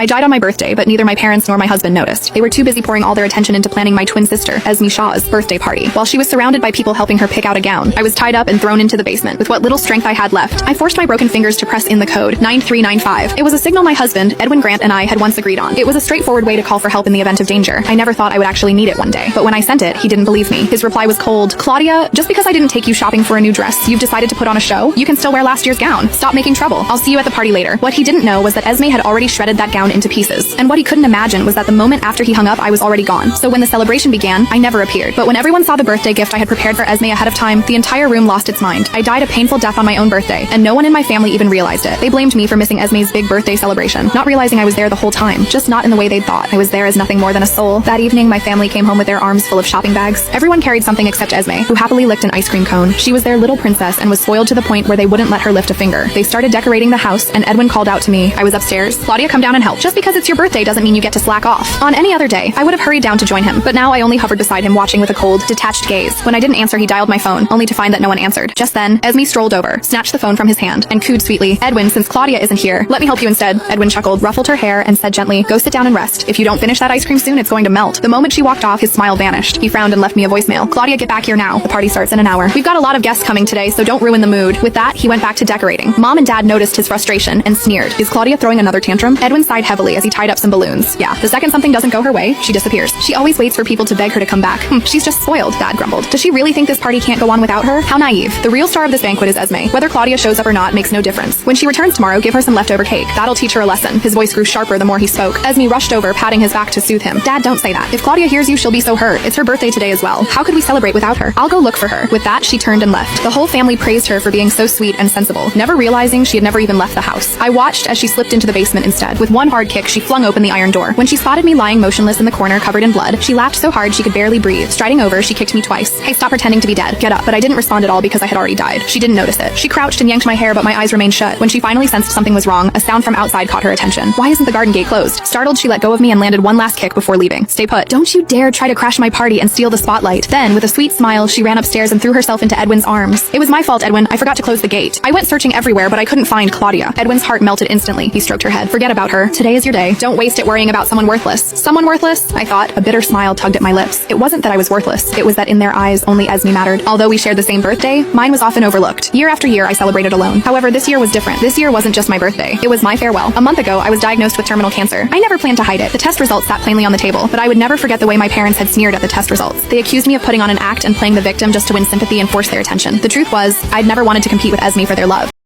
I died on my birthday, but neither my parents nor my husband noticed. They were too busy pouring all their attention into planning my twin sister, Esme Shaw's, birthday party. While she was surrounded by people helping her pick out a gown, I was tied up and thrown into the basement. With what little strength I had left, I forced my broken fingers to press in the code 9395. It was a signal my husband, Edwin Grant, and I had once agreed on. It was a straightforward way to call for help in the event of danger. I never thought I would actually need it one day. But when I sent it, he didn't believe me. His reply was cold. Claudia, just because I didn't take you shopping for a new dress, you've decided to put on a show? You can still wear last year's gown. Stop making trouble. I'll see you at the party later. What he didn't know was that Esme had already shredded that gown into pieces. And what he couldn't imagine was that the moment after he hung up, I was already gone. So when the celebration began, I never appeared. But when everyone saw the birthday gift I had prepared for Esme ahead of time, the entire room lost its mind. I died a painful death on my own birthday, and no one in my family even realized it. They blamed me for missing Esme's big birthday celebration, not realizing I was there the whole time, just not in the way they'd thought. I was there as nothing more than a soul. That evening, my family came home with their arms full of shopping bags. Everyone carried something except Esme, who happily licked an ice cream cone. She was their little princess and was spoiled to the point where they wouldn't let her lift a finger. They started decorating the house, and Edwin called out to me. I was upstairs. Claudia, come down and help. Just because it's your birthday doesn't mean you get to slack off. On any other day, I would have hurried down to join him, but now I only hovered beside him watching with a cold, detached gaze. When I didn't answer, he dialed my phone, only to find that no one answered. Just then, Esme strolled over, snatched the phone from his hand, and cooed sweetly, Edwin, since Claudia isn't here, let me help you instead. Edwin chuckled, ruffled her hair, and said gently, go sit down and rest. If you don't finish that ice cream soon, it's going to melt. The moment she walked off, his smile vanished. He frowned and left me a voicemail. Claudia, get back here now. The party starts in an hour. We've got a lot of guests coming today, so don't ruin the mood. With that, he went back to decorating. Mom and Dad noticed his frustration and sneered. Is Claudia throwing another tantrum? Edwin sighed heavily as he tied up some balloons. Yeah, the second something doesn't go her way, she disappears. She always waits for people to beg her to come back. She's just spoiled, Dad grumbled. Does she really think this party can't go on without her? How naive. The real star of this banquet is Esme. Whether Claudia shows up or not makes no difference. When she returns tomorrow, give her some leftover cake. That'll teach her a lesson. His voice grew sharper the more he spoke. Esme rushed over, patting his back to soothe him. Dad, don't say that. If Claudia hears you, she'll be so hurt. It's her birthday today as well. How could we celebrate without her? I'll go look for her. With that, she turned and left. The whole family praised her for being so sweet and sensible, never realizing she had never even left the house. I watched as she slipped into the basement instead. With one hard kick, she flung open the iron door. When she spotted me lying motionless in the corner covered in blood, she laughed so hard she could barely breathe. Striding over, she kicked me twice. Hey, stop pretending to be dead. Get up. But I didn't respond at all because I had already died. She didn't notice it. She crouched and yanked my hair, but my eyes remained shut. When she finally sensed something was wrong, a sound from outside caught her attention. Why isn't the garden gate closed? Startled, she let go of me and landed one last kick before leaving. Stay put. Don't you dare try to crash my party and steal the spotlight. Then, with a sweet smile, she ran upstairs and threw herself into Edwin's arms. It was my fault, Edwin. I forgot to close the gate. I went searching everywhere, but I couldn't find Claudia. Edwin's heart melted instantly. He stroked her head. Forget about her. Today is your day. Don't waste it worrying about someone worthless. Someone worthless? I thought. A bitter smile tugged at my lips. It wasn't that I was worthless. It was that in their eyes, only Esme mattered. Although we shared the same birthday, mine was often overlooked. Year after year, I celebrated alone. However, this year was different. This year wasn't just my birthday. It was my farewell. A month ago, I was diagnosed with terminal cancer. I never planned to hide it. The test results sat plainly on the table, but I would never forget the way my parents had sneered at the test results. They accused me of putting on an act and playing the victim just to win sympathy and force their attention. The truth was, I'd never wanted to compete with Esme for their love.